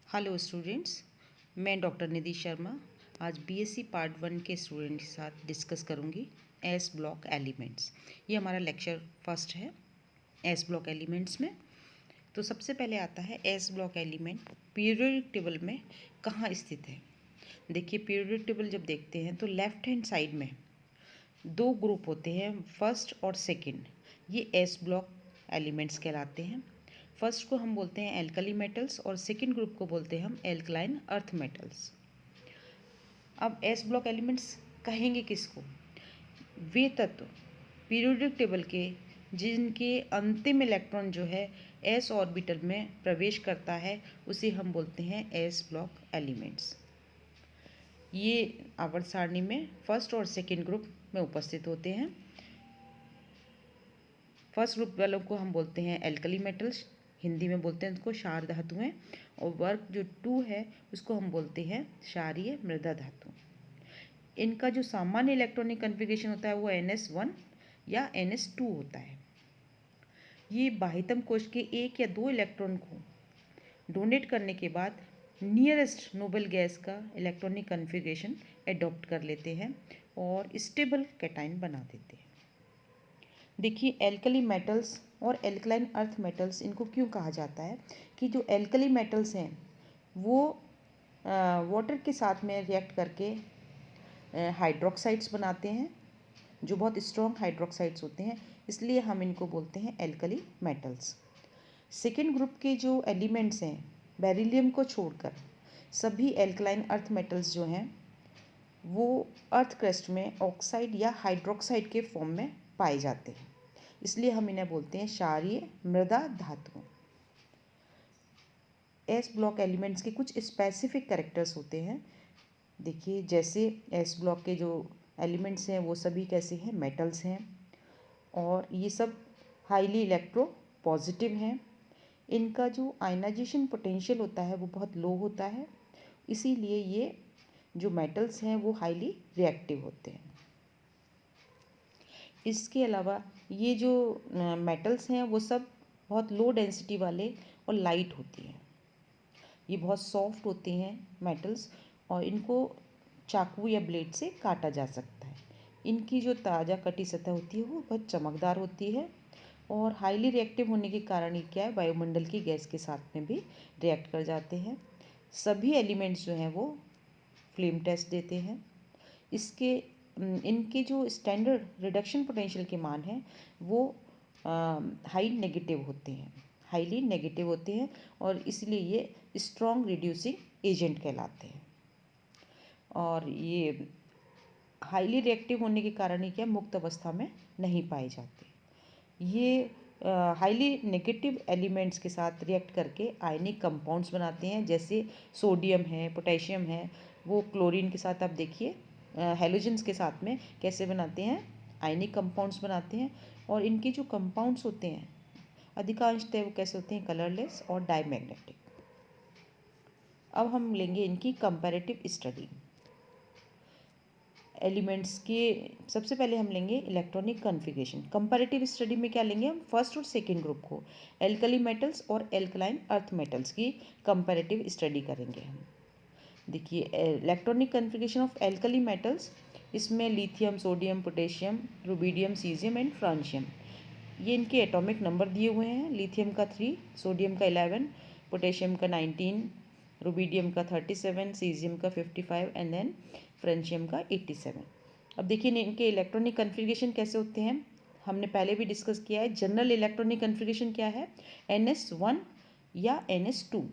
Hello students, मैं doctor निधि शर्मा आज BSc part 1 के स्टूडेंट के साथ डिस्कस करूंगी एस ब्लॉक एलिमेंट्स। ये हमारा लेक्चर फर्स्ट है एस ब्लॉक एलिमेंट्स में। तो सबसे पहले आता है S block element periodic table में कहाँ स्थित है। देखिए, पीरियोडिक टेबल जब देखते हैं तो लेफ्ट हैंड साइड में दो ग्रुप होते हैं, फर्स्ट और सेकंड। ये एस ब्लॉक एलिमेंट्स कहलाते हैं। फर्स्ट को हम बोलते हैं एल्कली मेटल्स और सेकंड ग्रुप को बोलते हैं हम एल्कलाइन अर्थ मेटल्स। अब एस ब्लॉक एलिमेंट्स कहेंगे किसको? वे तत्व पीरियोडिक टेबल के जिनके अंतिम इलेक्ट्रॉन जो है एस ऑर्बिटल में प्रवेश करता है उसे हम बोलते हैं एस ब्लॉक एलिमेंट्स। ये आवर्त सारणी में फर्स्ट और सेकंड ग्रुप में उपस्थित होते हैं। फर्स्ट ग्रुप वालों को हम बोलते हैं एल्कली मेटल्स, हिंदी में बोलते हैं उसको क्षार धातुएं, और वर्ग जो 2 है उसको हम बोलते हैं क्षारीय मृदा धातु। इनका जो सामान्य इलेक्ट्रॉनिक कन्फिगरेशन होता है वो NS1 या NS2 होता है। ये बाह्यतम कोश के 1 या 2 इलेक्ट्रॉन को डोनेट करने के बाद नियरेस्ट नोबल गैस का इलेक्ट्रॉनिक कन्फिगरेशन एडॉप्ट कर लेते हैं और स्टेबल कैटाइन बना देते हैं। देखिए, एल्कली मेटल्स और एल्कलाइन अर्थ मेटल्स इनको क्यों कहा जाता है कि जो एल्कली मेटल्स हैं वो वाटर के साथ में रिएक्ट करके हाइड्रोक्साइड्स बनाते हैं, जो बहुत स्ट्रॉन्ग हाइड्रोक्साइड्स होते हैं, इसलिए हम इनको बोलते हैं एल्कली मेटल्स। सेकेंड ग्रुप के जो एलिमेंट्स हैं, बेरिलियम को छोड़कर सभी एल्कलाइन अर्थ मेटल्स जो हैं वो अर्थ क्रस्ट में ऑक्साइड या हाइड्रोक्साइड के फॉर्म में पाए जाते हैं, इसलिए हम इन्हें बोलते हैं क्षारीय मृदा धातु। एस ब्लॉक एलिमेंट्स के कुछ स्पेसिफिक कैरेक्टर्स होते हैं। देखिए, जैसे एस ब्लॉक के जो एलिमेंट्स हैं वो सभी कैसे हैं? मेटल्स हैं, और ये सब हाईली इलेक्ट्रो पॉजिटिव हैं। इनका जो आयनाइजेशन पोटेंशियल होता है वो बहुत लो होता है, इसीलिए ये जो मेटल्स हैं वो हाईली रिएक्टिव होते हैं। इसके अलावा ये जो मेटल्स हैं वो सब बहुत लो डेंसिटी वाले और लाइट होती हैं। ये बहुत सॉफ्ट होते हैं मेटल्स, और इनको चाकू या ब्लेड से काटा जा सकता है। इनकी जो ताज़ा कटी सतह होती है वो बहुत चमकदार होती है, और हाईली रिएक्टिव होने के कारण ये क्या है, वायुमंडल की गैस के साथ में भी रिएक्ट कर जाते हैं। सभी एलिमेंट्स जो हैं वो फ्लेम टेस्ट देते हैं। इनके जो स्टैंडर्ड रिडक्शन पोटेंशियल के मान हैं वो हाईली नेगेटिव होते हैं, और इसलिए ये स्ट्रॉन्ग रिड्यूसिंग एजेंट कहलाते हैं। और ये हाईली रिएक्टिव होने के कारण ही क्या, मुक्त अवस्था में नहीं पाए जाते। ये हाईली नेगेटिव एलिमेंट्स के साथ रिएक्ट करके आयनिक कंपाउंड्स बनाते हैं, जैसे सोडियम है, पोटेशियम है, वो क्लोरीन के साथ आप देखिए हेलोजन्स के साथ में कैसे बनाते हैं, आयनिक कंपाउंड्स बनाते हैं। और इनके जो कंपाउंड्स होते हैं अधिकांशतः वो कैसे होते हैं, कलरलेस और डायमैग्नेटिक। अब हम लेंगे इनकी कंपैरेटिव स्टडी। एलिमेंट्स के सबसे पहले हम लेंगे इलेक्ट्रॉनिक कन्फिगरेशन। कंपैरेटिव स्टडी में क्या लेंगे हम, फर्स्ट और सेकंड ग्रुप को, एल्कली मेटल्स और एल्कलाइन अर्थ मेटल्स की कंपैरेटिव स्टडी करेंगे हम। देखिए, electronic configuration of alkali metals, इसमें lithium, sodium, potassium, rubidium, caesium and francium, ये इनके एटॉमिक नंबर दिए हुए हैं। लिथियम का 3, सोडियम का 11, पोटेशियम का 19, रुबिडियम का 37, सीजियम का 55 एंड देन फ्रेंशियम का 87। अब देखिए इनके इलेक्ट्रॉनिक कन्फिगरेशन कैसे होते हैं, हमने पहले भी डिस्कस किया है। जनरल इलेक्ट्रॉनिक कन्फिगरेशन क्या है, NS1 या NS2।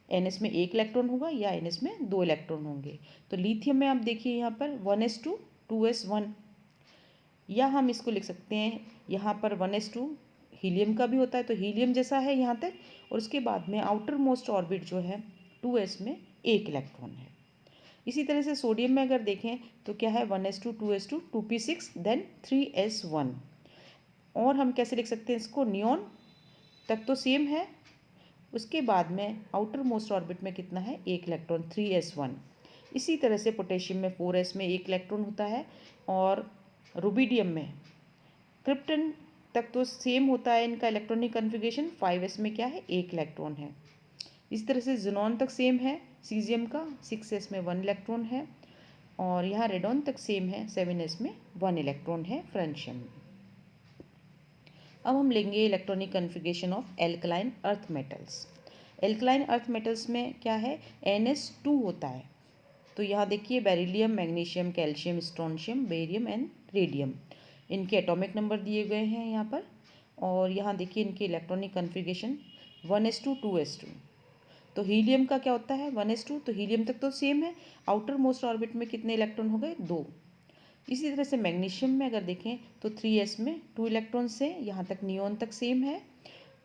NS में 1 इलेक्ट्रॉन होगा या NS में 2 इलेक्ट्रॉन होंगे। तो लिथियम में आप देखिए यहाँ पर 1s2 2s1, या हम इसको लिख सकते हैं यहाँ पर 1s2 हीलियम का भी होता है, तो हीलियम जैसा है यहाँ तक, और उसके बाद में आउटर मोस्ट ऑर्बिट जो है 2s में 1 इलेक्ट्रॉन है। इसी तरह से सोडियम में अगर देखें तो क्या है, 1s2 2s2 2p6 then 3s1। और हम कैसे लिख सकते हैं इसको, नियॉन तक तो सेम है, उसके बाद में आउटर मोस्ट ऑर्बिट में कितना है, 1 इलेक्ट्रॉन 3s1। इसी तरह से पोटेशियम में 4s में 1 इलेक्ट्रॉन होता है, और रुबिडियम में क्रिप्टन तक तो सेम होता है इनका इलेक्ट्रॉनिक कन्फिगरेशन, 5s में क्या है, 1 इलेक्ट्रॉन है। इस तरह से ज़ेनॉन तक सेम है सीजियम का 6s में 1 इलेक्ट्रॉन है, और यहाँ रेडॉन तक सेम है 7s में 1 इलेक्ट्रॉन है फ्रेंशियम में। अब हम लेंगे electronic configuration of alkaline earth metals. Alkaline earth metals में क्या है, NS2 होता है। तो यहाँ देखिए beryllium, magnesium, calcium, strontium, barium and radium, इनके एटॉमिक नंबर दिए गए हैं यहाँ पर। और यहाँ देखिए इनकी इलेक्ट्रॉनिक कन्फिगरेशन 1s2 2s2। तो हीलियम का क्या होता है 1s2, तो हीलियम तक तो सेम है, आउटर मोस्ट ऑर्बिट में कितने इलेक्ट्रॉन हो गए 2। इसी तरह से मैग्नीशियम में अगर देखें तो 3s में 2 इलेक्ट्रॉन्स हैं, यहाँ तक नियोन तक सेम है।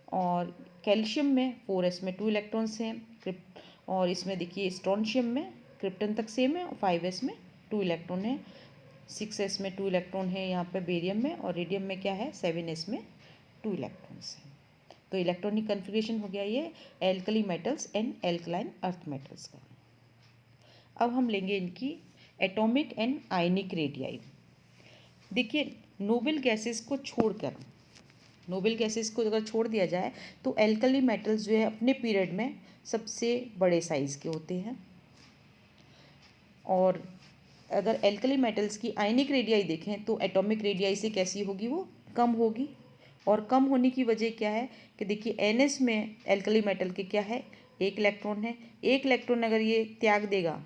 और कैल्शियम में 4s में 2 इलेक्ट्रॉन्स हैं। और इसमें देखिए स्ट्रोंशियम में क्रिप्टन तक सेम है और 5s में 2 इलेक्ट्रॉन है। 6s में 2 इलेक्ट्रॉन है यहाँ पे बेरियम में, और रेडियम में क्या है 7s में 2 इलेक्ट्रॉन्स हैं। तो इलेक्ट्रॉनिक कन्फिगरेशन हो गया ये alkali metals and alkaline earth metals का। अब हम लेंगे इनकी एटॉमिक एंड आयनिक रेडियाई। देखिए नोबल गैसेस को छोड़कर, नोबल गैसेस को अगर छोड़ दिया जाए तो एल्कली मेटल्स जो है अपने पीरियड में सबसे बड़े साइज़ के होते हैं। और अगर एल्कली मेटल्स की आयनिक रेडियाई देखें तो एटॉमिक रेडियाई से कैसी होगी, वो कम होगी। और कम होने की वजह क्या है कि देखिए NS में एल्कली मेटल के क्या है 1 इलेक्ट्रॉन है। 1 इलेक्ट्रॉन अगर ये त्याग देगा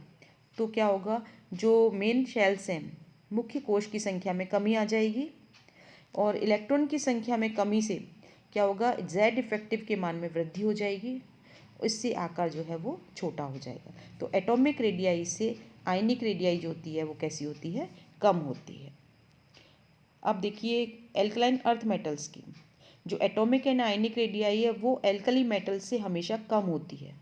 तो क्या होगा, जो मेन शेल्स हैं मुख्य कोश की संख्या में कमी आ जाएगी, और इलेक्ट्रॉन की संख्या में कमी से क्या होगा Z इफेक्टिव के मान में वृद्धि हो जाएगी, इससे आकार जो है वो छोटा हो जाएगा। तो एटॉमिक रेडियाई से आयनिक रेडियाई जो होती है वो कैसी होती है, कम होती है। अब देखिए एल्कलाइन अर्थ मेटल्स की जो एटॉमिक एंड आयनिक रेडियाई है वो एल्कली मेटल्स से हमेशा कम होती है।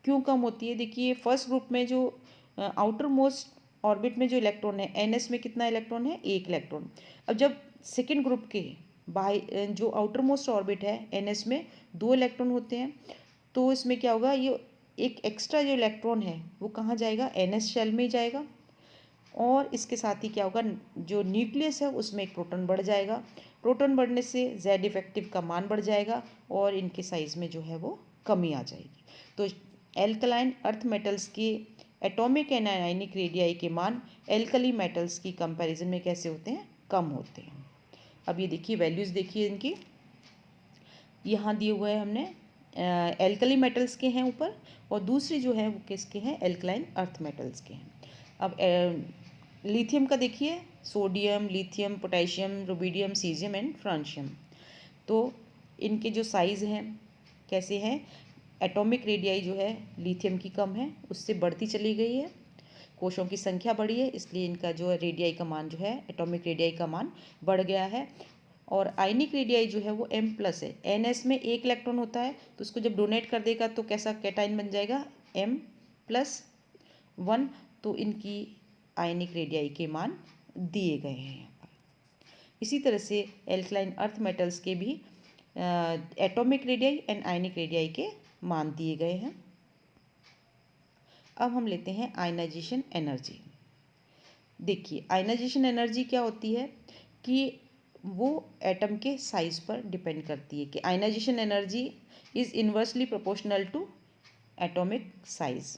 क्यों कम होती है, देखिए फर्स्ट ग्रुप में जो आउटर मोस्ट ऑर्बिट में जो इलेक्ट्रॉन है NS में कितना इलेक्ट्रॉन है 1 इलेक्ट्रॉन। अब जब सेकेंड ग्रुप के जो आउटर मोस्ट ऑर्बिट है NS में 2 इलेक्ट्रॉन होते हैं, तो इसमें क्या होगा, ये एक एक्स्ट्रा जो इलेक्ट्रॉन है वो कहाँ जाएगा NS शेल में ही जाएगा। और इसके साथ ही क्या होगा, जो न्यूक्लियस है उसमें एक प्रोटॉन बढ़ जाएगा। प्रोटॉन बढ़ने से Z इफेक्टिव का मान बढ़ जाएगा और इनके साइज़ में जो है वो कमी आ जाएगी। तो एल्कलाइन अर्थ मेटल्स की एटॉमिक एंड आयनिक रेडियाई के मान एल्कली मेटल्स की कंपैरिजन में कैसे होते हैं, कम होते हैं। अब ये देखिए वैल्यूज़ देखिए इनकी, यहाँ दिए हुए हैं हमने एल्कली मेटल्स के हैं ऊपर, और दूसरी जो है वो किसके हैं, एल्कलाइन अर्थ मेटल्स के हैं। अब लिथियम का देखिए sodium, lithium, potassium, rubidium, caesium and francium. तो इनके जो साइज़ हैं कैसे हैं, एटॉमिक रेडियाई जो है लिथियम की कम है, उससे बढ़ती चली गई है, कोशों की संख्या बढ़ी है, इसलिए इनका जो रेडियाई का मान जो है एटॉमिक रेडियाई का मान बढ़ गया है। और आयनिक रेडियाई जो है वो M+ है। NS में 1 इलेक्ट्रॉन होता है, तो उसको जब डोनेट कर देगा तो कैसा कैटाइन बन जाएगा M+1। तो इनकी आयनिक रेडियाई के मान दिए गए हैं यहाँ पर। इसी तरह से एल्कलाइन अर्थ मेटल्स के भी atomic radii and ionic radii के मान दिए गए हैं। अब हम लेते हैं आयनाइजेशन एनर्जी। देखिए आयनाइजेशन एनर्जी क्या होती है कि वो एटम के साइज पर डिपेंड करती है कि ionisation energy is inversely proportional to atomic size.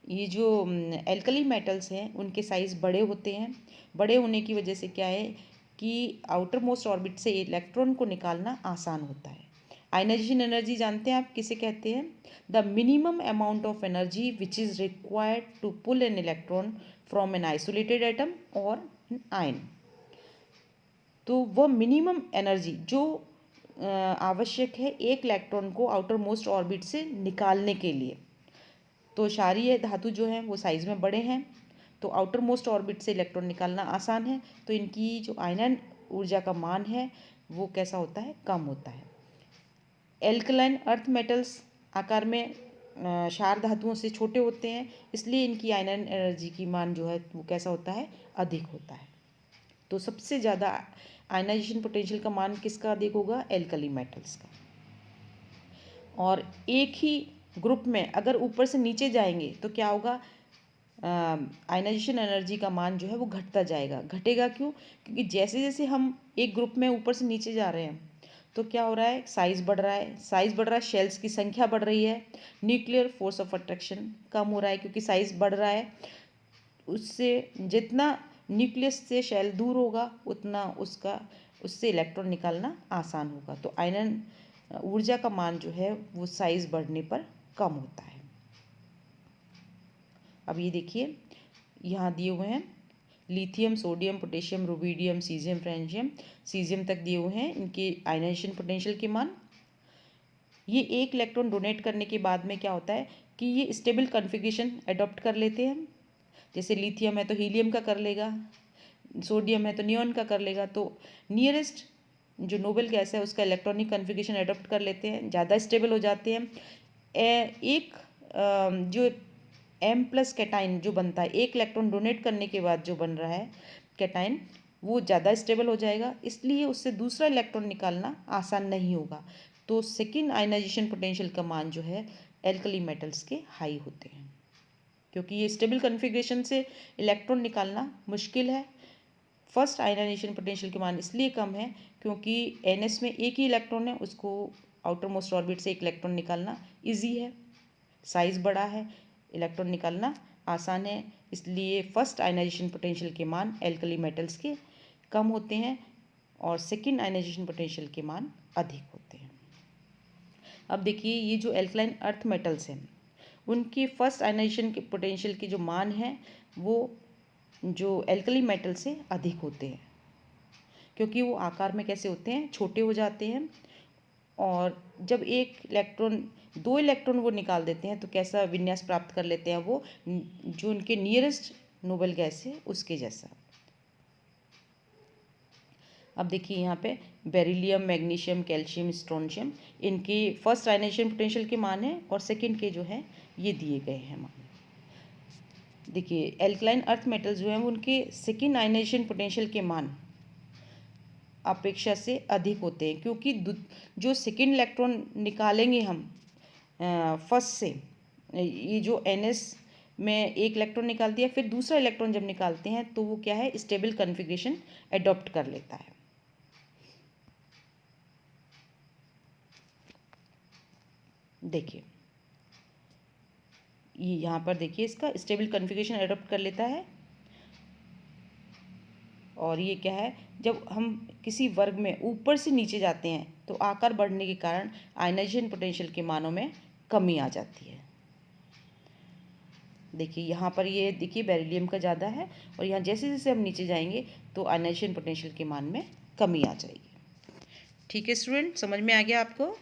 ये जो एल्कली मेटल्स हैं उनके साइज़ बड़े होते हैं, बड़े होने की वजह से क्या है कि आउटर मोस्ट ऑर्बिट से इलेक्ट्रॉन को निकालना आसान होता है। आयनाइजेशन एनर्जी जानते हैं आप किसे कहते हैं, the minimum amount of energy which is required to pull an electron from an isolated atom और एन आयन। तो वह मिनिमम एनर्जी जो आवश्यक है एक इलेक्ट्रॉन को आउटर मोस्ट ऑर्बिट से निकालने के लिए। तो क्षारीय धातु जो हैं वो साइज़ में बड़े हैं, तो आउटर मोस्ट ऑर्बिट से इलेक्ट्रॉन निकालना आसान है, तो इनकी जो आयनन ऊर्जा का मान है वो कैसा होता है, कम होता है। एल्कलाइन अर्थ मेटल्स आकार में क्षार धातुओं से छोटे होते हैं, इसलिए इनकी आयनन एनर्जी की मान जो है वो कैसा होता है, अधिक होता है। तो सबसे ज़्यादा आयनाइजेशन पोटेंशियल का मान किसका अधिक होगा, एल्कली मेटल्स का। और एक ही ग्रुप में अगर ऊपर से नीचे जाएंगे तो क्या होगा, आयनाइजेशन एनर्जी का मान जो है वो घटता जाएगा। घटेगा क्यों, क्योंकि जैसे जैसे हम एक ग्रुप में ऊपर से नीचे जा रहे हैं तो क्या हो रहा है, साइज बढ़ रहा है, साइज बढ़ रहा है, शेल्स की संख्या बढ़ रही है, न्यूक्लियर फोर्स ऑफ अट्रैक्शन कम हो रहा है क्योंकि साइज बढ़ रहा है। उससे जितना न्यूक्लियस से शेल दूर होगा उतना उससे इलेक्ट्रॉन निकालना आसान होगा। तो आयनन ऊर्जा का मान जो है वो साइज बढ़ने पर कम होता है। अब ये देखिए यहाँ दिए हुए हैं lithium, sodium, potassium, rubidium, caesium, francium, caesium तक दिए हुए हैं इनके आयनाइजेशन पोटेंशियल के मान। ये एक इलेक्ट्रॉन डोनेट करने के बाद में क्या होता है कि ये स्टेबल कॉन्फ़िगरेशन अडॉप्ट कर लेते हैं। जैसे लिथियम है तो हीलियम का कर लेगा, सोडियम है तो नियॉन का कर लेगा। तो नियरेस्ट जो नोबल गैस है उसका इलेक्ट्रॉनिक कॉन्फ़िगरेशन अडॉप्ट कर लेते हैं, ज़्यादा स्टेबल हो जाते हैं। एक जो M+ कैटाइन जो बनता है एक इलेक्ट्रॉन डोनेट करने के बाद जो बन रहा है कैटाइन, वो ज़्यादा स्टेबल हो जाएगा, इसलिए उससे दूसरा इलेक्ट्रॉन निकालना आसान नहीं होगा। तो सेकेंड आयनाइजेशन पोटेंशियल का मान जो है एल्कली मेटल्स के हाई होते हैं, क्योंकि ये स्टेबल कॉन्फ़िगरेशन से इलेक्ट्रॉन निकालना मुश्किल है। फर्स्ट आयनाइजेशन पोटेंशियल के मान इसलिए कम है क्योंकि NS में एक ही इलेक्ट्रॉन है, उसको आउटर मोस्ट ऑर्बिट से एक इलेक्ट्रॉन निकालना ईजी है, साइज बड़ा है, इलेक्ट्रॉन निकालना आसान है, इसलिए फर्स्ट आयनाइजेशन पोटेंशियल के मान एल्कली मेटल्स के कम होते हैं और सेकेंड आयनाइजेशन पोटेंशियल के मान अधिक होते हैं। अब देखिए ये जो एल्कलाइन अर्थ मेटल्स हैं उनकी फर्स्ट आयनाइजेशन के पोटेंशियल के जो मान हैं वो जो एल्कली मेटल से अधिक होते हैं, क्योंकि वो आकार में कैसे होते हैं, छोटे हो जाते हैं। और जब एक इलेक्ट्रॉन दो इलेक्ट्रॉन वो निकाल देते हैं तो कैसा विन्यास प्राप्त कर लेते हैं वो, जो उनके नियरेस्ट नोबल गैस है उसके जैसा। अब देखिए यहाँ पे बेरिलियम, मैग्नीशियम, कैल्शियम, स्ट्रोंशियम इनके फर्स्ट आयनाइजेशन पोटेंशियल के मान हैं और सेकंड के जो हैं ये दिए गए हैं मान। देखिए एल्कलाइन अर्थ मेटल्स जो हैं उनके सेकंड आयनाइजेशन पोटेंशियल के मान अपेक्षा से अधिक होते हैं, क्योंकि जो सेकेंड इलेक्ट्रॉन निकालेंगे हम फर्स्ट से, ये जो NS में एक इलेक्ट्रॉन निकाल दिया, फिर दूसरा इलेक्ट्रॉन जब निकालते हैं तो वो क्या है, स्टेबल कॉन्फ़िगरेशन अडॉप्ट कर लेता है। देखिए ये यहाँ पर देखिए इसका स्टेबल कॉन्फ़िगरेशन अडॉप्ट कर लेता है। और ये क्या है, जब हम किसी वर्ग में ऊपर से नीचे जाते हैं तो आकार बढ़ने के कारण आयनाइजेशन पोटेंशियल के मानों में कमी आ जाती है। देखिए यहाँ पर ये देखिए बेरिलियम का ज़्यादा है और यहाँ जैसे जैसे हम नीचे जाएंगे तो आयनाइजेशन पोटेंशियल के मान में कमी आ जाएगी। ठीक है स्टूडेंट, समझ में आ गया आपको?